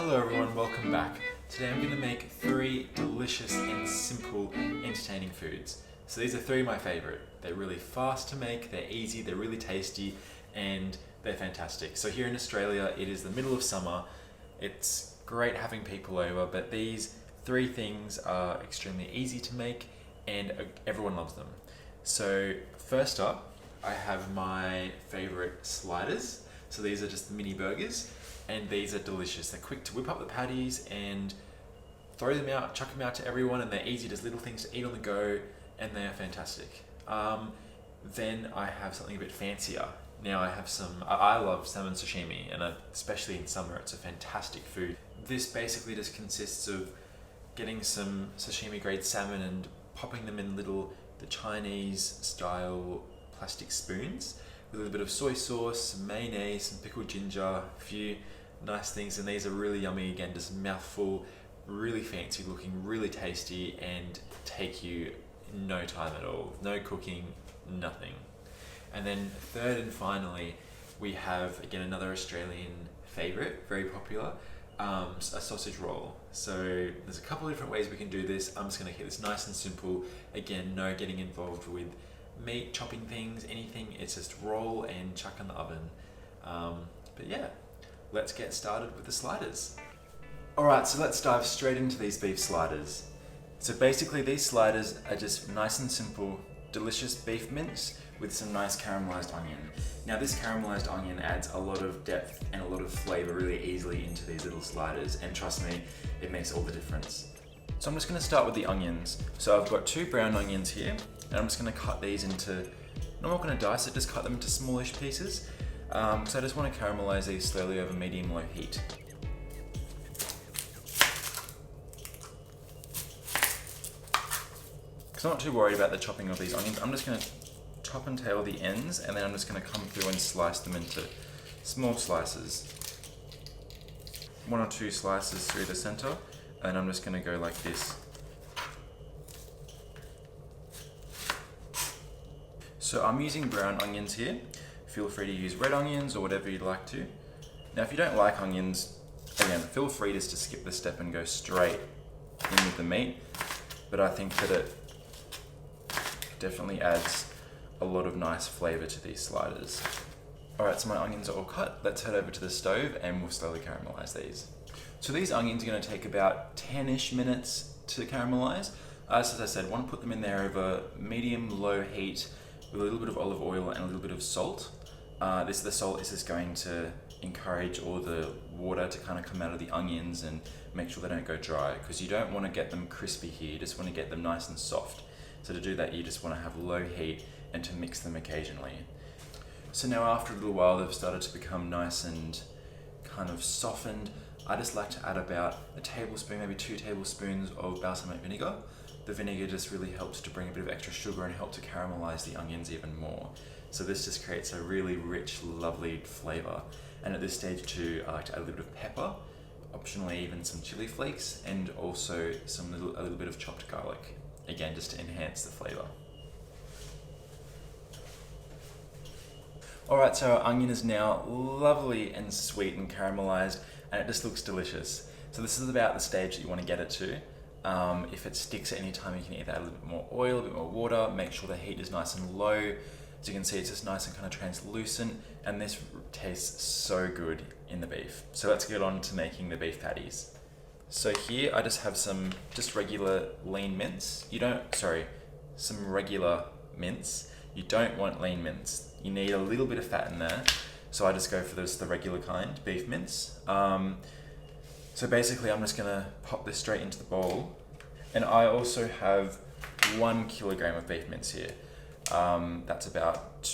Hello everyone, welcome back. Today I'm going to make 3 delicious and simple entertaining foods. So these are 3 of my favourite. They're really fast to make, they're easy, they're really tasty, and they're fantastic. So here in Australia it is the middle of summer. It's great having people over, but these 3 things are extremely easy to make and everyone loves them. So first up, I have my favourite sliders. So these are just the mini burgers. And these are delicious. They're quick to whip up the patties and throw them out, chuck them out to everyone, and they're easy, just little things to eat on the go, and they're fantastic. Then I have something a bit fancier. Now I love salmon sashimi, and especially in summer, it's a fantastic food. This basically just consists of getting some sashimi grade salmon and popping them in the Chinese style plastic spoons with a little bit of soy sauce, some mayonnaise, some pickled ginger, a few nice things, and these are really yummy. Again, just mouthful, really fancy looking, really tasty, and take you no time at all. No cooking, nothing. And then third and finally, we have again another Australian favourite, very popular, a sausage roll. So there's a couple of different ways we can do this. I'm just going to keep this nice and simple. Again, no getting involved with meat, chopping things, anything. It's just roll and chuck in the oven. But yeah, let's get started with the sliders. Alright, so let's dive straight into these beef sliders. So basically these sliders are just nice and simple, delicious beef mince with some nice caramelised onion. Now this caramelised onion adds a lot of depth and a lot of flavour really easily into these little sliders, and trust me, it makes all the difference. So I'm just going to start with the onions. So I've got 2 brown onions here, and I'm just going to cut these into, I'm not going to dice it, just cut them into smallish pieces. So I just want to caramelise these slowly over medium-low heat. Because I'm not too worried about the chopping of these onions. I'm just going to chop and tail the ends, and then I'm just going to come through and slice them into small slices. 1 or 2 slices through the centre, and I'm just going to go like this. So I'm using brown onions here. Feel free to use red onions or whatever you'd like to. Now if you don't like onions, again, feel free just to skip this step and go straight in with the meat. But I think that it definitely adds a lot of nice flavour to these sliders. Alright, so my onions are all cut. Let's head over to the stove and we'll slowly caramelise these. So these onions are going to take about 10-ish minutes to caramelise. As I said, want to put them in there over medium-low heat with a little bit of olive oil and a little bit of salt. The salt is just going to encourage all the water to kind of come out of the onions and make sure they don't go dry, because you don't want to get them crispy here, you just want to get them nice and soft. So to do that, you just want to have low heat and to mix them occasionally. So now after a little while they've started to become nice and kind of softened, I just like to add about a tablespoon, maybe 2 tablespoons of balsamic vinegar. The vinegar just really helps to bring a bit of extra sugar and help to caramelize the onions even more. So this just creates a really rich, lovely flavour. And at this stage too, I like to add a little bit of pepper, optionally even some chili flakes, and also a little bit of chopped garlic. Again, just to enhance the flavour. Alright, so our onion is now lovely and sweet and caramelised, and it just looks delicious. So this is about the stage that you want to get it to. If it sticks at any time, you can either add a little bit more oil, a bit more water, make sure the heat is nice and low. As you can see, it's just nice and kind of translucent, and this tastes so good in the beef. So let's get on to making the beef patties. So here I just have some regular lean mince. Some regular mince. You don't want lean mince. You need a little bit of fat in there. So I just go for the regular kind, beef mince. So basically I'm just gonna pop this straight into the bowl. And I also have 1 kilogram of beef mince here. That's about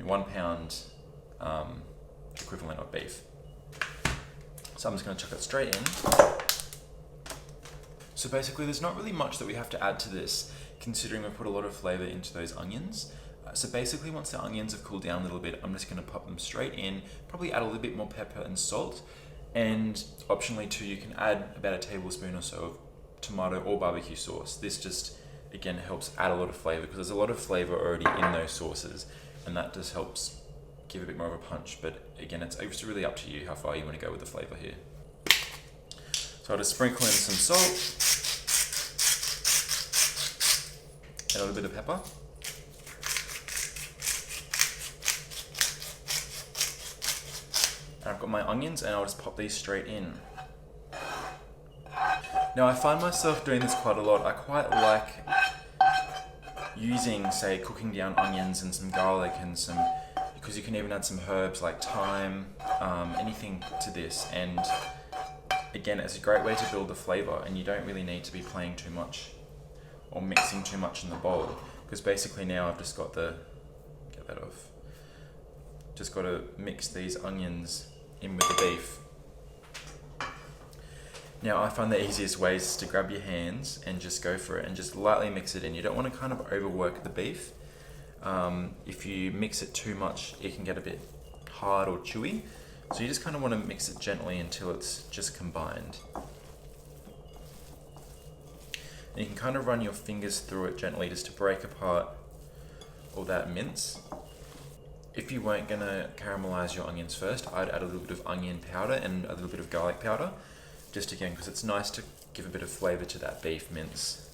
1 pound equivalent of beef. So I'm just gonna chuck it straight in. So basically there's not really much that we have to add to this, considering we put a lot of flavour into those onions. So basically once the onions have cooled down a little bit, I'm just gonna pop them straight in, probably add a little bit more pepper and salt. And optionally too, you can add about a tablespoon or so of tomato or barbecue sauce. This just, again, helps add a lot of flavour, because there's a lot of flavour already in those sauces, and that just helps give a bit more of a punch. But again, it's really up to you how far you want to go with the flavour here. So I'll just sprinkle in some salt and a little bit of pepper. And I've got my onions and I'll just pop these straight in. Now I find myself doing this quite a lot. I quite like using, say, cooking down onions and some garlic and some, because you can even add some herbs like thyme, anything to this. And again, it's a great way to build the flavour, and you don't really need to be playing too much or mixing too much in the bowl, because basically now I've just got get that off. Just got to mix these onions in with the beef. Now I find the easiest way is to grab your hands and just go for it and just lightly mix it in. You don't want to kind of overwork the beef. If you mix it too much, it can get a bit hard or chewy. So you just kind of want to mix it gently until it's just combined. And you can kind of run your fingers through it gently just to break apart all that mince. If you weren't going to caramelize your onions first, I'd add a little bit of onion powder and a little bit of garlic powder. Just again, because it's nice to give a bit of flavour to that beef mince.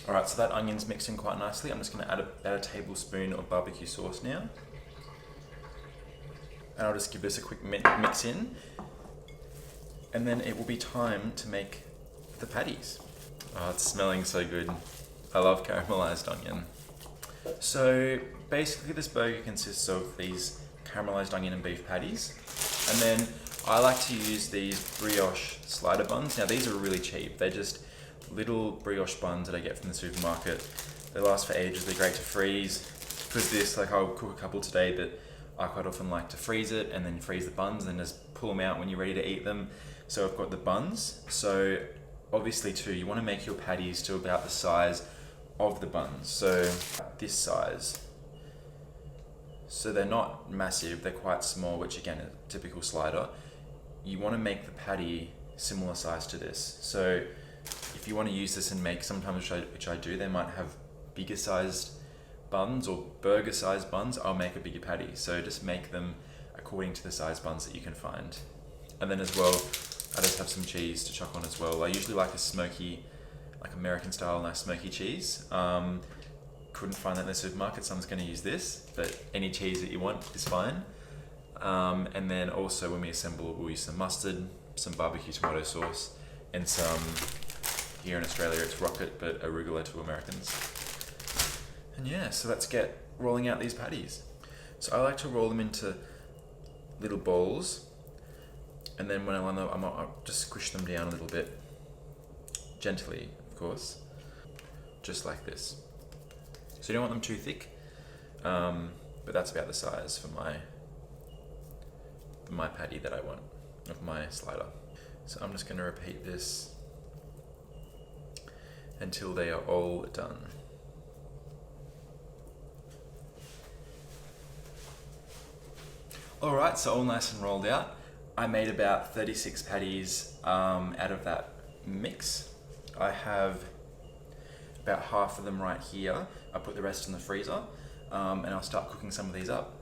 Alright, so that onion's mixed in quite nicely. I'm just going to add about a tablespoon of barbecue sauce now. And I'll just give this a quick mix in. And then it will be time to make the patties. Oh, it's smelling so good. I love caramelised onion. So basically this burger consists of these caramelised onion and beef patties. And then I like to use these brioche slider buns. Now these are really cheap. They're just little brioche buns that I get from the supermarket. They last for ages. They're great to freeze. Because this, like I'll cook a couple today, but I quite often like to freeze it and then freeze the buns and just pull them out when you're ready to eat them. So I've got the buns. So obviously too, you want to make your patties to about the size of the buns. So this size. So they're not massive, they're quite small, which again, is a typical slider. You want to make the patty similar size to this. So if you want to use this and make, sometimes which I do, they might have bigger sized buns or burger sized buns. I'll make a bigger patty. So just make them according to the size buns that you can find. And then as well, I just have some cheese to chuck on as well. I usually like a smoky, like American style, nice smoky cheese. Couldn't find that in the supermarket, so I'm just going to use this, but any cheese that you want is fine. And then also when we assemble, we'll use some mustard, some barbecue tomato sauce, and some, here in Australia it's rocket, but arugula to Americans. And yeah, so let's get rolling out these patties. So I like to roll them into little balls, and then when I want them, I'll just squish them down a little bit, gently, of course, just like this. So you don't want them too thick, but that's about the size for my patty that I want, of my slider. So I'm just going to repeat this until they are all done. Alright, so all nice and rolled out. I made about 36 patties out of that mix. I have about half of them right here. I put the rest in the freezer, and I'll start cooking some of these up.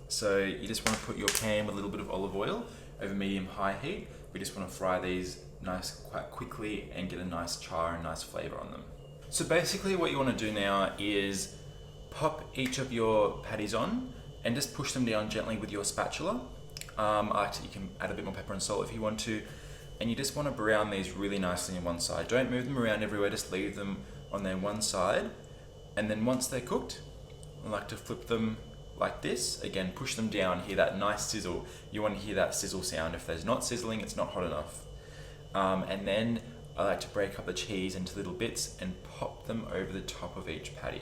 So you just want to put your pan with a little bit of olive oil over medium-high heat. We just want to fry these quite quickly and get a nice char and nice flavour on them. So basically what you want to do now is pop each of your patties on and just push them down gently with your spatula. You can add a bit more pepper and salt if you want to. And you just want to brown these really nicely on one side. Don't move them around everywhere, just leave them on their one side. And then once they're cooked, I like to flip them like this. Again, push them down, hear that nice sizzle. You want to hear that sizzle sound. If there's not sizzling, it's not hot enough. And then I like to break up the cheese into little bits and pop them over the top of each patty.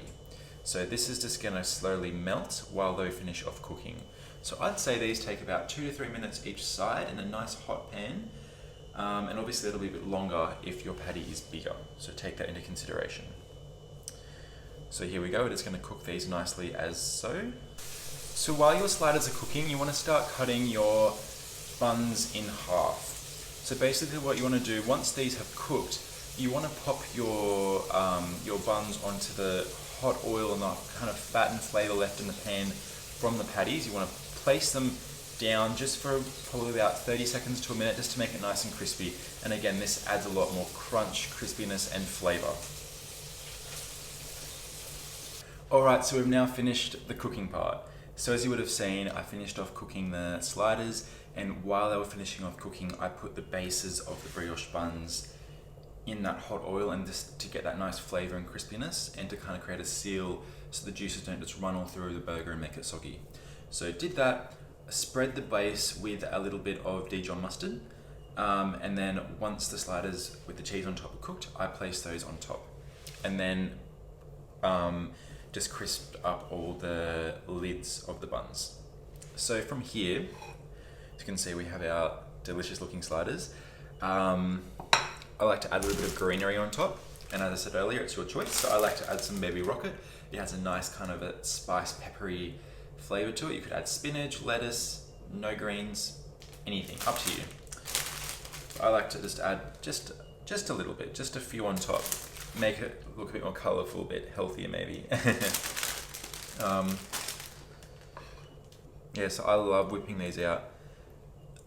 So this is just gonna slowly melt while they finish off cooking. So I'd say these take about 2 to 3 minutes each side in a nice hot pan. And obviously it'll be a bit longer if your patty is bigger. So take that into consideration. So here we go, we're just going to cook these nicely as so. So while your sliders are cooking, you want to start cutting your buns in half. So basically what you want to do, once these have cooked, you want to pop your buns onto the hot oil and the kind of fat and flavour left in the pan from the patties. You want to place them down just for probably about 30 seconds to a minute, just to make it nice and crispy. And again, this adds a lot more crunch, crispiness, and flavour. Alright, so we've now finished the cooking part. So as you would have seen, I finished off cooking the sliders, and while they were finishing off cooking, I put the bases of the brioche buns in that hot oil, and just to get that nice flavour and crispiness, and to kind of create a seal so the juices don't just run all through the burger and make it soggy. So did that, spread the base with a little bit of Dijon mustard, and then once the sliders with the cheese on top are cooked, I placed those on top. And then just crisped up all the lids of the buns. So from here, as you can see, we have our delicious looking sliders. I like to add a little bit of greenery on top, and as I said earlier, it's your choice. So I like to add some baby rocket. It has a nice kind of a spice, peppery flavour to it. You could add spinach, lettuce, no greens, anything, up to you. I like to just add just a little bit, just a few on top. Make it look a bit more colourful, a bit healthier maybe. Yeah, so I love whipping these out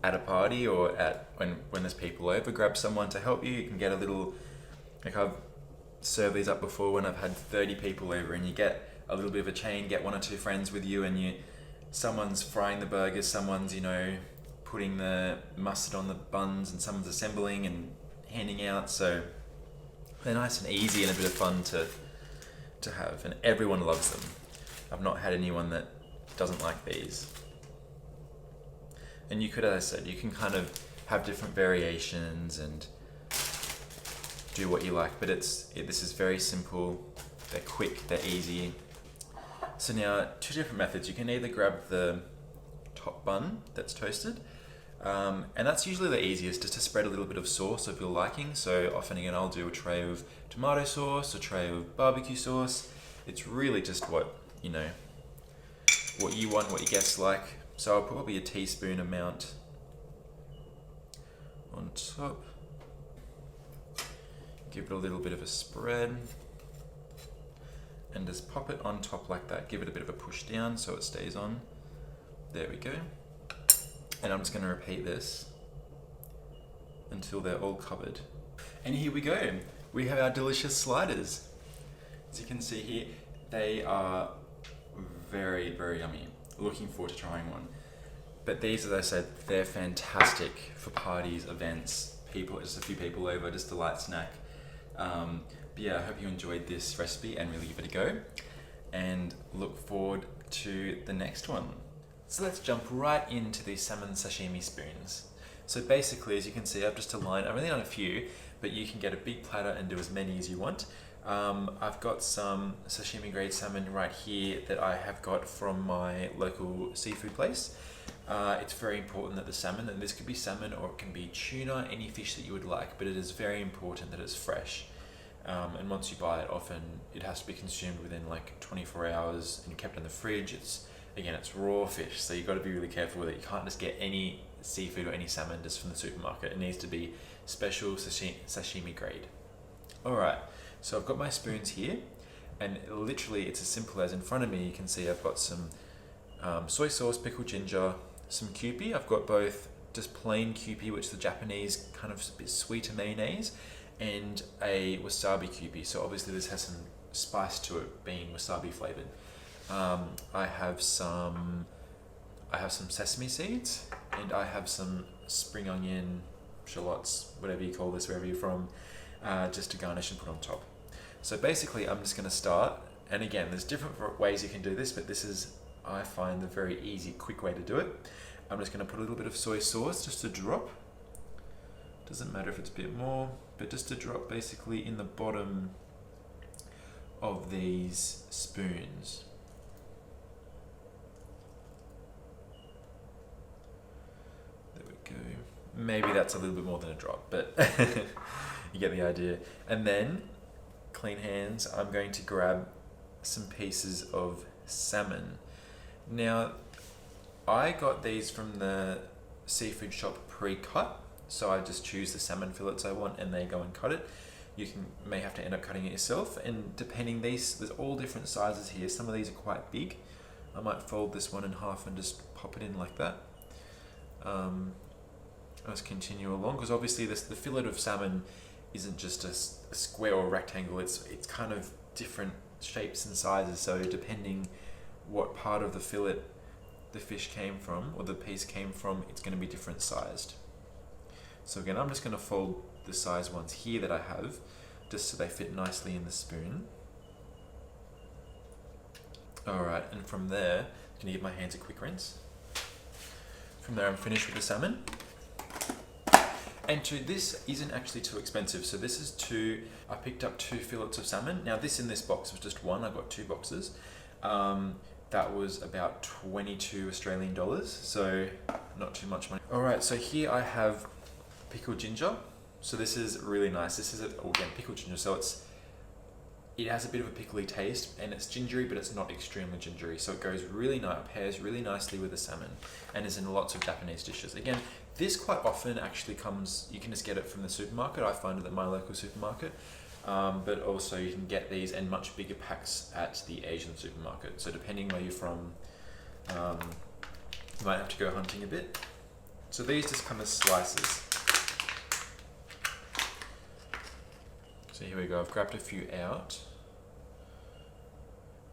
at a party, or at when there's people over. Grab someone to help you. You can get a little, like I've served these up before when I've had 30 people over, and you get a little bit of a chain, get one or two friends with you, and someone's frying the burgers, someone's, putting the mustard on the buns, and someone's assembling and handing out. So they're nice and easy and a bit of fun to have, and everyone loves them. I've not had anyone that doesn't like these. And you could, as I said, you can kind of have different variations and do what you like, but this is very simple, they're quick, they're easy. So now, two different methods. You can either grab the top bun that's toasted, and that's usually the easiest, just to spread a little bit of sauce of your liking. So often again, I'll do a tray of tomato sauce, a tray of barbecue sauce. It's really just what you want, what your guests like. So I'll put probably a teaspoon amount on top. Give it a little bit of a spread, and just pop it on top like that. Give it a bit of a push down so it stays on. There we go. And I'm just going to repeat this until they're all covered. And here we go. We have our delicious sliders. As you can see here, they are very, very yummy. Looking forward to trying one. But these, as I said, they're fantastic for parties, events, just a few people over, just a light snack. But yeah, I hope you enjoyed this recipe and really give it a go, and look forward to the next one. So let's jump right into these salmon sashimi spoons. So basically, as you can see, I've only done a few, but you can get a big platter and do as many as you want. I've got some sashimi grade salmon right here that I have got from my local seafood place. It's very important that the salmon, and this could be salmon or it can be tuna, any fish that you would like, but it is very important that it's fresh. And once you buy it, often it has to be consumed within like 24 hours and kept in the fridge. It's raw fish, so you've got to be really careful with it. You can't just get any seafood or any salmon just from the supermarket. It needs to be special sashimi grade. Alright, so I've got my spoons here, and literally it's as simple as, in front of me you can see I've got some soy sauce, pickled ginger, some Kewpie. I've got both just plain Kewpie, which is the Japanese kind of a bit sweeter mayonnaise, and a wasabi Kewpie. So obviously this has some spice to it, being wasabi flavored. I have some sesame seeds, and I have some spring onion, shallots, whatever you call this, wherever you're from, just to garnish and put on top. So basically I'm just going to start, and again, there's different ways you can do this, but this is, I find, the very easy, quick way to do it. I'm just going to put a little bit of soy sauce, just a drop. Doesn't matter if it's a bit more, but just a drop basically in the bottom of these spoons. There we go. Maybe that's a little bit more than a drop, but you get the idea. And then, clean hands, I'm going to grab some pieces of salmon. Now, I got these from the seafood shop pre-cut, so I just choose the salmon fillets I want and they go and cut it. You may have to end up cutting it yourself, and depending, there's all different sizes here. Some of these are quite big. I might fold this one in half and just pop it in like that. us continue along, because obviously the fillet of salmon isn't just a square or rectangle. It's kind of different shapes and sizes. So depending what part of the fillet the fish came from or the piece came from, it's going to be different sized. So again, I'm just going to fold the size ones here that I have, just so they fit nicely in the spoon. Alright, and from there, I'm going to give my hands a quick rinse. From there, I'm finished with the salmon. And this isn't actually too expensive. So this is I picked up 2 fillets of salmon. Now this in this box was just one, I got 2 boxes. That was about 22 Australian dollars, so not too much money. Alright, so here I have pickled ginger. So this is really nice. This is again pickled ginger, so it has a bit of a pickly taste, and it's gingery, but it's not extremely gingery. So it goes really nice, pairs really nicely with the salmon, and is in lots of Japanese dishes. Again, this quite often actually comes, you can just get it from the supermarket. I find it at my local supermarket, but also you can get these in much bigger packs at the Asian supermarket. So depending where you're from, you might have to go hunting a bit. So these just come as slices. So here we go, I've grabbed a few out,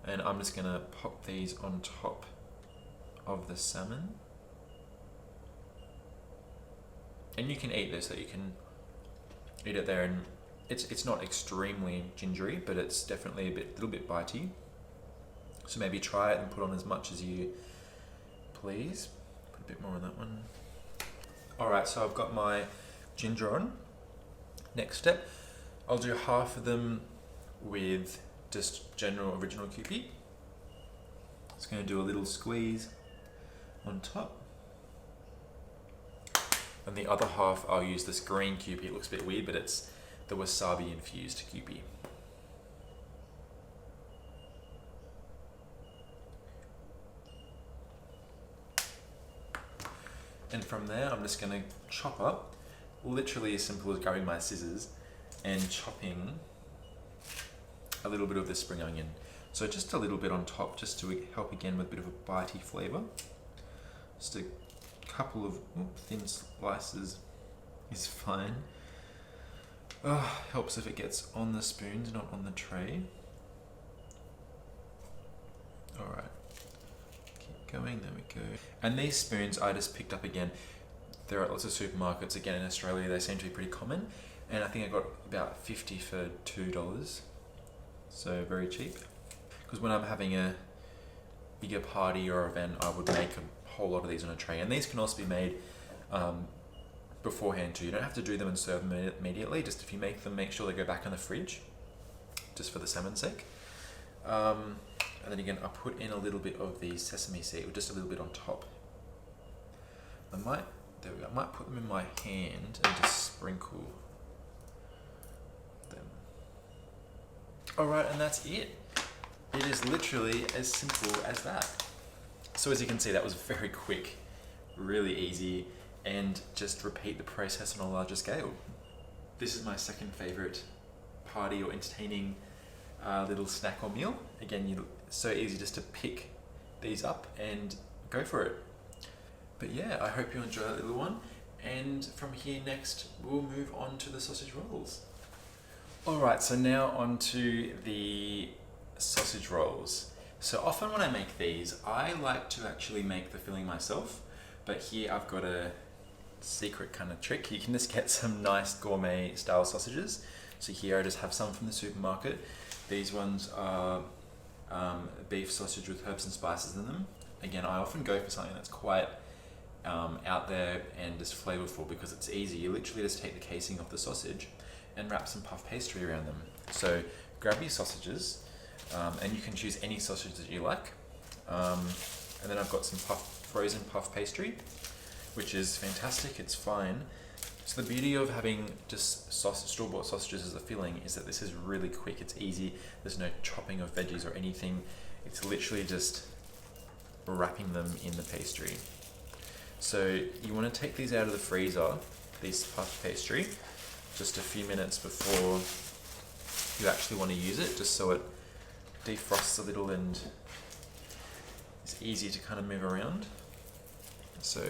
and I'm just gonna pop these on top of the salmon. And you can eat this, so you can eat it there, and it's not extremely gingery, but it's definitely a little bit bitey. So maybe try it and put on as much as you please. Put a bit more on that one. Alright, so I've got my ginger on. Next step, I'll do half of them with just general original Kewpie. Just going to do a little squeeze on top. And the other half I'll use this green Kewpie. It looks a bit weird, but it's the wasabi infused Kewpie. And from there I'm just going to chop up, literally as simple as grabbing my scissors and chopping a little bit of the spring onion. So just a little bit on top, just to help again with a bit of a bitey flavour. Just a couple of thin slices is fine. Helps if it gets on the spoons, not on the tray. Alright, keep going, there we go. And these spoons I just picked up again. There are lots of supermarkets, again in Australia, they seem to be pretty common. And I think I got about 50 for $2, so very cheap. Because when I'm having a bigger party or event, I would make a whole lot of these on a tray. And these can also be made beforehand too. You don't have to do them and serve them immediately. Just if you make them, make sure they go back in the fridge, just for the salmon's sake. And then again, I put in a little bit of the sesame seed, just a little bit on top. There we go. I might put them in my hand and just sprinkle them. Alright, and that's it. It is literally as simple as that. So as you can see, that was very quick, really easy, and just repeat the process on a larger scale. This is my second favourite party or entertaining little snack or meal. Again, so easy just to pick these up and go for it. But yeah, I hope you enjoy that little one. And from here next, we'll move on to the sausage rolls. Alright, so now on to the sausage rolls. So often when I make these, I like to actually make the filling myself. But here I've got a secret kind of trick. You can just get some nice gourmet style sausages. So here I just have some from the supermarket. These ones are beef sausage with herbs and spices in them. Again, I often go for something that's quite out there and just flavourful because it's easy. You literally just take the casing off the sausage and wrap some puff pastry around them. So grab your sausages, and you can choose any sausage that you like. And then I've got some frozen puff pastry, which is fantastic, it's fine. So the beauty of having just store-bought sausages as a filling is that this is really quick, it's easy, there's no chopping of veggies or anything. It's literally just wrapping them in the pastry. So you want to take these out of the freezer, this puff pastry, just a few minutes before you actually want to use it, just so it defrosts a little and it's easy to kind of move around. So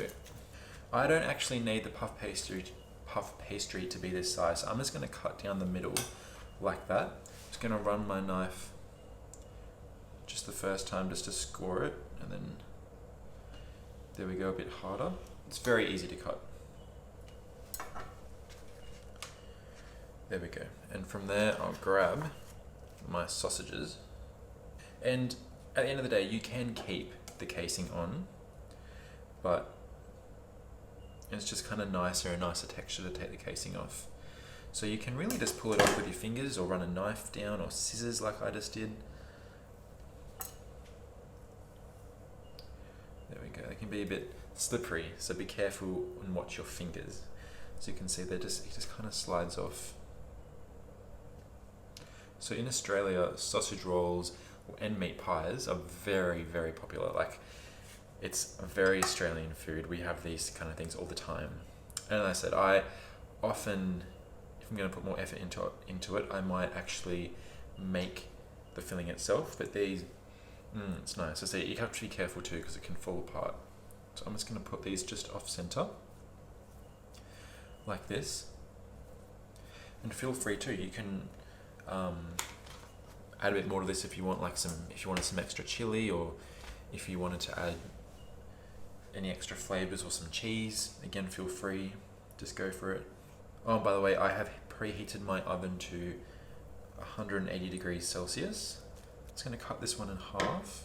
I don't actually need the puff pastry to be this size. So I'm just going to cut down the middle like that. Just going to run my knife just the first time just to score it, and then there we go, a bit harder. It's very easy to cut. There we go. And from there I'll grab my sausages, and at the end of the day you can keep the casing on, but it's just kind of nicer, a nicer texture to take the casing off. So you can really just pull it off with your fingers or run a knife down or scissors like I just did. There we go. They can be a bit slippery, so be careful and watch your fingers. So you can see it just kind of slides off. So in Australia, sausage rolls and meat pies are very, very popular. Like, it's a very Australian food. We have these kind of things all the time. And as I said, I often, if I'm going to put more effort into it, I might actually make the filling itself. But these, it's nice. So see, you have to be careful too because it can fall apart. So I'm just going to put these just off center, like this. And feel free to, you can add a bit more to this if you want, like if you wanted some extra chili, or if you wanted to add any extra flavors or some cheese. Again, feel free, just go for it. Oh, by the way, I have preheated my oven to 180 degrees Celsius. It's going to cut this one in half,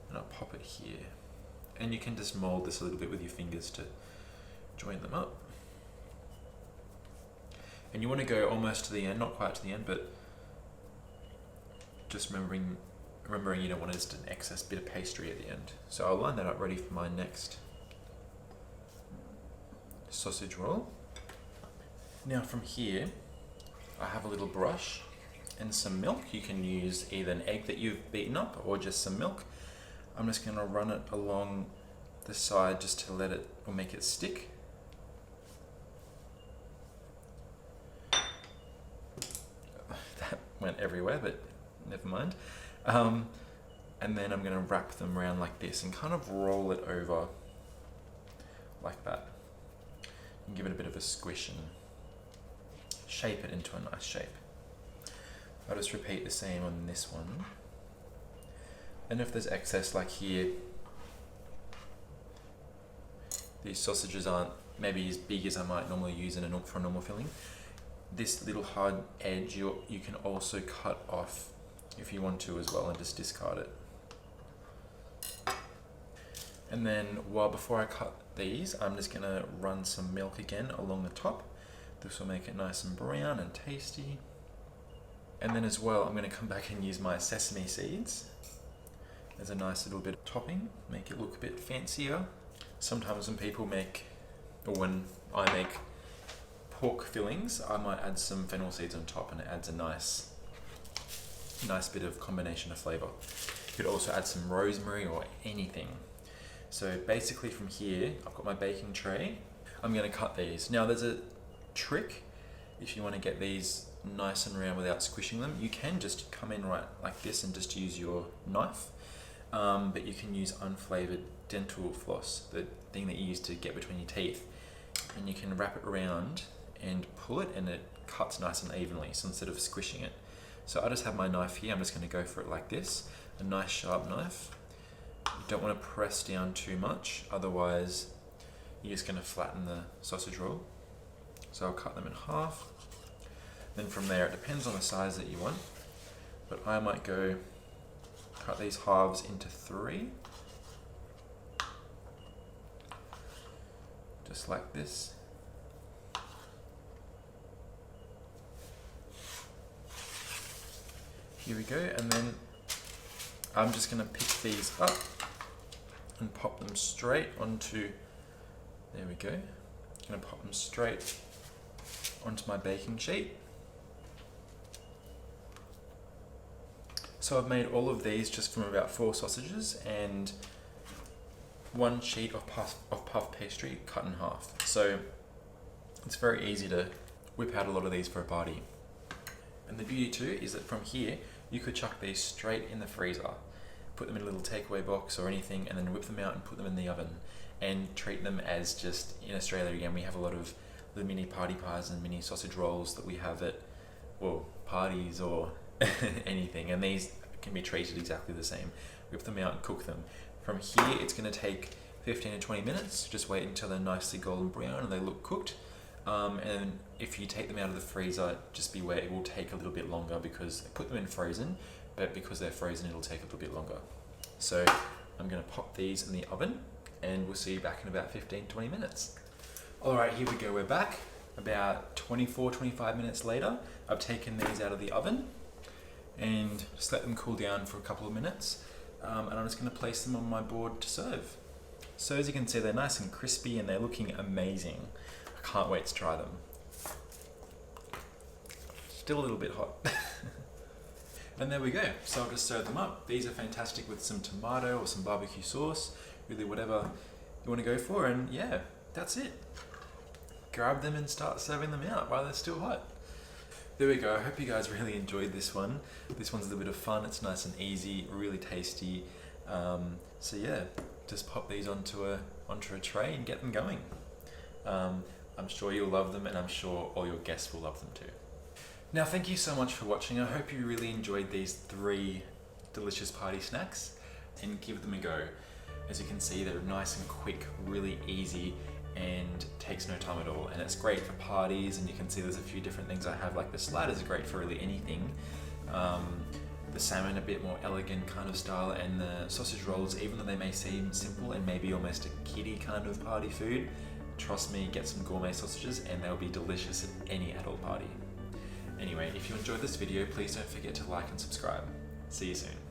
and I'll pop it here. And you can just mold this a little bit with your fingers to join them up. And you want to go almost to the end, not quite to the end, but just remembering you don't want just an excess bit of pastry at the end. So I'll line that up ready for my next sausage roll. Now from here, I have a little brush and some milk. You can use either an egg that you've beaten up or just some milk. I'm just going to run it along the side just to let it, or make it stick. That went everywhere, but never mind. And then I'm going to wrap them around like this and kind of roll it over like that. And give it a bit of a squish and shape it into a nice shape. I'll just repeat the same on this one. And if there's excess, like here, these sausages aren't maybe as big as I might normally use for a normal filling. This little hard edge you can also cut off if you want to as well, and just discard it. And then before I cut these, I'm just going to run some milk again along the top. This will make it nice and brown and tasty. And then as well, I'm going to come back and use my sesame seeds as a nice little bit of topping, make it look a bit fancier. Sometimes when I make pork fillings, I might add some fennel seeds on top, and it adds a nice bit of combination of flavour. You could also add some rosemary or anything. So basically from here, I've got my baking tray. I'm going to cut these. Now there's a trick if you want to get these nice and round without squishing them. You can just come in right like this and just use your knife, but you can use unflavoured dental floss, the thing that you use to get between your teeth, and you can wrap it around and pull it, and it cuts nice and evenly, so instead of squishing it. So I just have my knife here. I'm just going to go for it like this, a nice sharp knife. You don't want to press down too much, otherwise you're just going to flatten the sausage roll. So I'll cut them in half. Then from there, it depends on the size that you want, but I might cut these halves into 3. Just like this. Here we go, and then I'm just going to pick these up and pop them straight onto, there we go. I'm going to pop them straight onto my baking sheet. So I've made all of these just from about 4 sausages and 1 sheet of puff pastry cut in half. So it's very easy to whip out a lot of these for a party. And the beauty too is that from here, you could chuck these straight in the freezer. put them in a little takeaway box or anything, and then whip them out and put them in the oven and treat them as just, in Australia again, we have a lot of the mini party pies and mini sausage rolls that we have at, well, parties or anything, and these can be treated exactly the same. Whip them out and cook them. From here, it's going to take 15 to 20 minutes. Just wait until they're nicely golden brown and they look cooked. And if you take them out of the freezer, just beware, it will take a little bit longer because I put them in frozen, but because they're frozen, it'll take a little bit longer. So I'm going to pop these in the oven and we'll see you back in about 15-20 minutes. All right, here we go. We're back about 24-25 minutes later. I've taken these out of the oven and just let them cool down for a couple of minutes. And I'm just going to place them on my board to serve. So as you can see, they're nice and crispy and they're looking amazing. I can't wait to try them. Still a little bit hot. And there we go. So I'll just serve them up. These are fantastic with some tomato or some barbecue sauce, really whatever you want to go for. And yeah, that's it. Grab them and start serving them out while they're still hot. There we go. I hope you guys really enjoyed this one. This one's a little bit of fun. It's nice and easy, really tasty. So yeah, just pop these onto a tray and get them going. I'm sure you'll love them, and I'm sure all your guests will love them too. Now, thank you so much for watching. I hope you really enjoyed these 3 delicious party snacks, and give them a go. As you can see, they're nice and quick, really easy, and takes no time at all. And it's great for parties, and you can see there's a few different things I have, like the sliders are great for really anything. The salmon a bit more elegant kind of style, and the sausage rolls, even though they may seem simple and maybe almost a kiddie kind of party food, trust me, get some gourmet sausages and they'll be delicious at any adult party. Anyway, if you enjoyed this video, please don't forget to like and subscribe. See you soon.